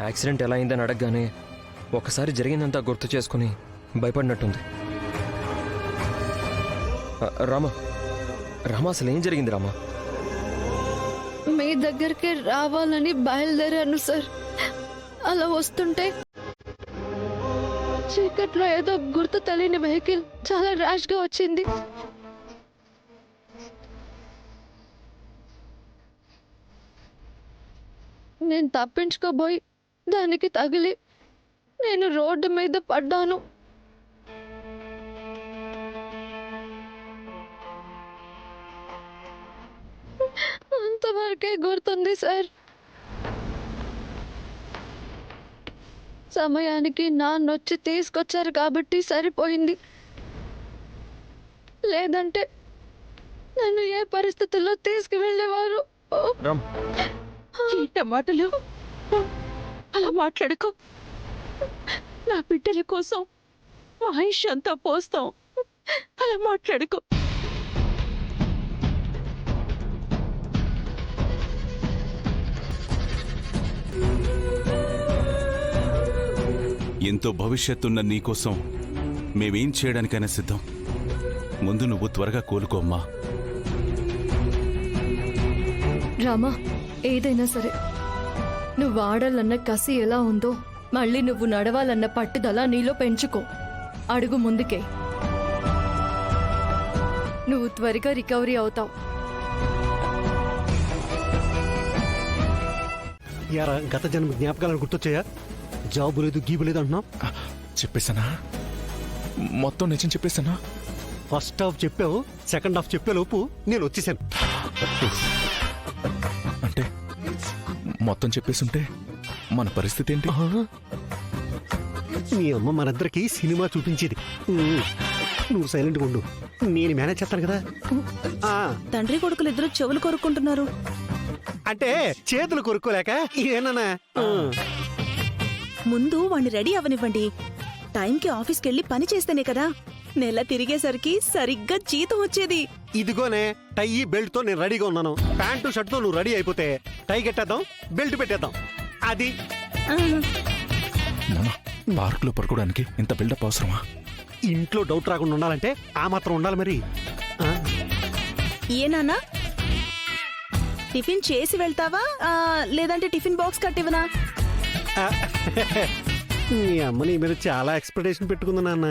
Accident ఎలా అయిందని అడగగానే ఒకసారి జరిగిందంతా గుర్తు చేసుకుని భయపడినట్టుంది. రామా రామా అసలు ఏం జరిగింది రామా? మీ దగ్గరికి రావాలని బయలుదేరాను సార్. అలా వస్తుంటే చీకట్లో ఏదో గుర్తు తెలియని వెహికల్ చాలా ర్యాష్ గా వచ్చింది. నేను తప్పించుకోబోయి దానికి తగిలి నేను రోడ్డు మీద పడ్డాను. అంతవరకే గుర్తుంది సార్. సమయానికి నాన్నొచ్చి తీసుకొచ్చారు కాబట్టి సరిపోయింది. లేదంటే నన్ను ఏ పరిస్థితుల్లో తీసుకువెళ్ళేవారు. మాటలు అలా మాట్లాడుకో. నా బిడ్డల కోసం ఆయుష్ అంతా పోస్తాం. అలా మాట్లాడుకో. ఎంతో భవిష్యత్తున్న నీకోసం మేమేం చేయడానికైనా సిద్ధం. ముందు నువ్వు త్వరగా కోలుకోమ్మా. రామా, ఏదైనా సరే నువ్వు ఆడాలన్న కసి ఎలా ఉందో మళ్ళీ నువ్వు నడవాలన్న పట్టుదల నీలో పెంచుకో. అడుగు ముందుకే. నువ్వు త్వరగా రికవరీ అవుతావు. యారా, గత జన్మ జ్ఞాపకాలను గుర్తొచ్చాయా? జాబు లేదు, గీబు లేదు అంటున్నావు. చెప్పేశానా? మొత్తం నిజం చెప్పేశానా? ఫస్ట్ హాఫ్ చెప్పావు, సెకండ్ హాఫ్ చెప్పే లోపు నేను వచ్చేసాను. అంటే మొత్తం చెప్పేస్తుంటే మన పరిస్థితి ఏంటి? మీ అమ్మ మనందరికీ సినిమా చూపించేది. నువ్వు సైలెంట్గా ఉండు, నేను మేనేజ్ చేస్తాను కదా. తండ్రి కొడుకులు ఇద్దరు చెవులు కొరుక్కుంటున్నారు. అంటే చేతులు కొరుక్కోలేక ఏనా? ముందు వాణ్ణి రెడీ అవనివ్వండి. టైంకి ఆఫీస్కి వెళ్ళి పని చేస్తేనే కదా నెల తిరిగేసరికి సరిగ్గా జీతం వచ్చేది. ఇదిగోనే టై బెల్ట్ తో నేను రెడీగా ఉన్నాను. ప్యాంటు షర్ట్ తో నువ్వు రెడీ అయిపోతే టై కట్టేద్దాం, బెల్ట్ పెట్టేద్దాం. అది పార్క్ లో పడుకోవడానికి ఇంత బిల్డప్ అవసరమా? ఇంట్లో డౌట్ రాకుండా ఉండాలంటే ఆ మాత్రం ఉండాలి మరి. ఏనానా, టిఫిన్ చేసి వెళ్తావా లేదంటే టిఫిన్ బాక్స్ కట్టివనా? మీ అమ్మ నీ మీద చాలా ఎక్స్పెక్టేషన్ పెట్టుకుంది నాన్న.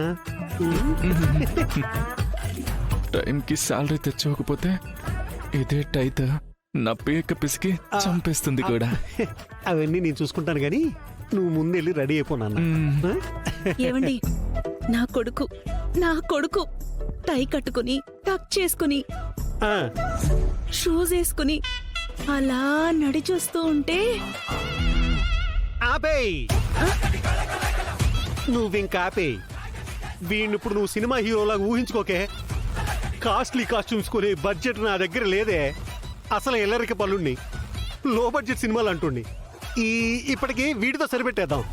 టైంకి శాలరీ తెచ్చుకోకపోతే ఇదే టైత్ నా పేక పిసికి చంపేస్తుంది కూడా. అవన్నీ నేను చూసుకుంటాను గాని నువ్వు ముందెళ్ళి రెడీ అయిపోనా. ఏవండి, నా కొడుకు టై కట్టుకుని టక్ చేసుకుని షూస్ వేసుకుని అలా నడిచొస్తూ ఉంటే ఆపేయ్. నువ్వింకా ఆపేయ్. వీణ్ణిప్పుడు నువ్వు సినిమా హీరోలాగా ఊహించుకోకే. కాస్ట్లీ కాస్ట్యూమ్స్ కొనే బడ్జెట్ నా దగ్గర లేదే. అసలు ఎల్లరికి పనుండి లో బడ్జెట్ సినిమాలు అంటుండి. ఇప్పటికి వీటితో సరిపెట్టేద్దాం.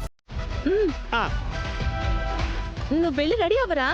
నువ్వు వెళ్ళి రెడీ అవరా.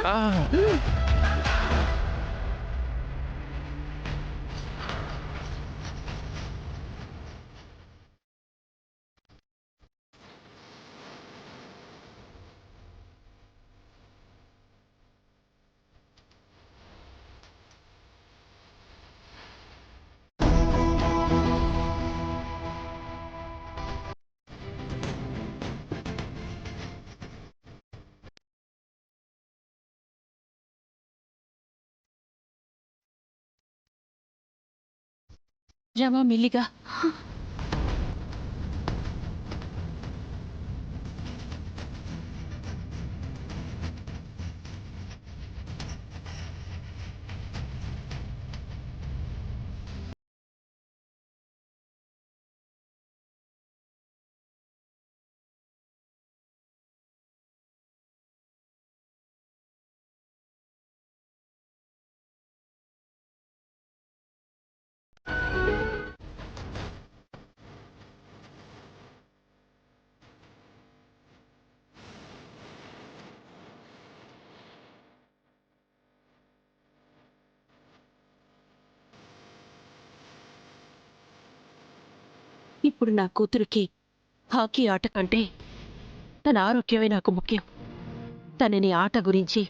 రమా, మెల్లిగా. ఇప్పుడు నా కూతురికి హాకీ ఆట కంటే తన ఆరోగ్యమే నాకు ముఖ్యం. తనని ఆట గురించి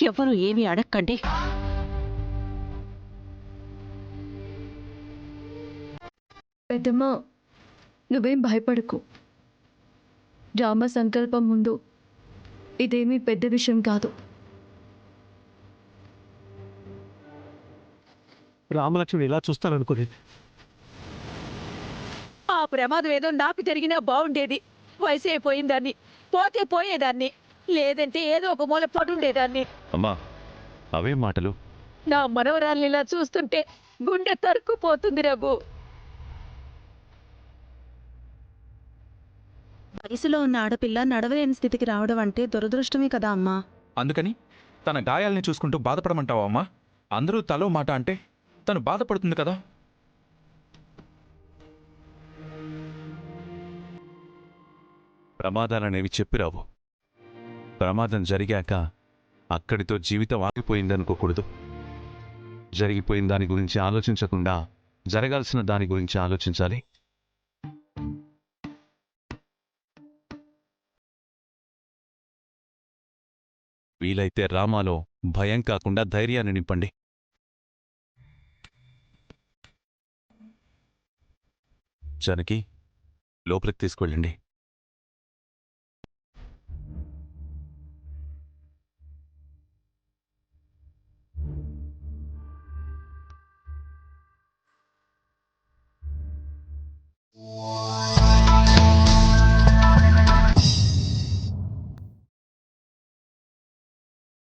ఎవ్వరూ ఏమీ అడక్కండి. పెద్దమ్మ, నువ్వేం భయపడకు. రామ సంకల్పం ముందు ఇదేమీ పెద్ద విషయం కాదు. రామలక్ష్మి ఇలా చూస్తాననుకోలేదు. ఆ ప్రమాదం ఏదో నాకు జరిగినా బాగుండేది. వయసు అయిపోయిందాన్ని, పోతే పోయేదాన్ని, లేదంటే ఏదో ఒక మూల పడుండేదాన్ని. అమ్మా అవే మాటలు. నా మనవరాల్ని ఇలా చూస్తుంటే గుండె తరుక్కుపోతుంది రఘు. వయసులో ఉన్న ఆడపిల్ల నడవలేని స్థితికి రావడం అంటే దురదృష్టమే కదా అమ్మా. అందుకని తన గాయాల్ని చూసుకుంటూ బాధపడమంటావా అమ్మా? అందరూ తలో మాట అంటే తను బాధపడుతుంది కదా. ప్రమాదాలనేవి చెప్పిరావు. ప్రమాదం జరిగాక అక్కడితో జీవితం ఆగిపోయిందనుకోకూడదు. జరిగిపోయిన దాని గురించి ఆలోచించకుండా జరగాల్సిన దాని గురించి ఆలోచించాలి. వీలైతే రామాలో భయం కాకుండా ధైర్యాన్ని నింపండి. జానకి, లోపలికి తీసుకువెళ్ళండి.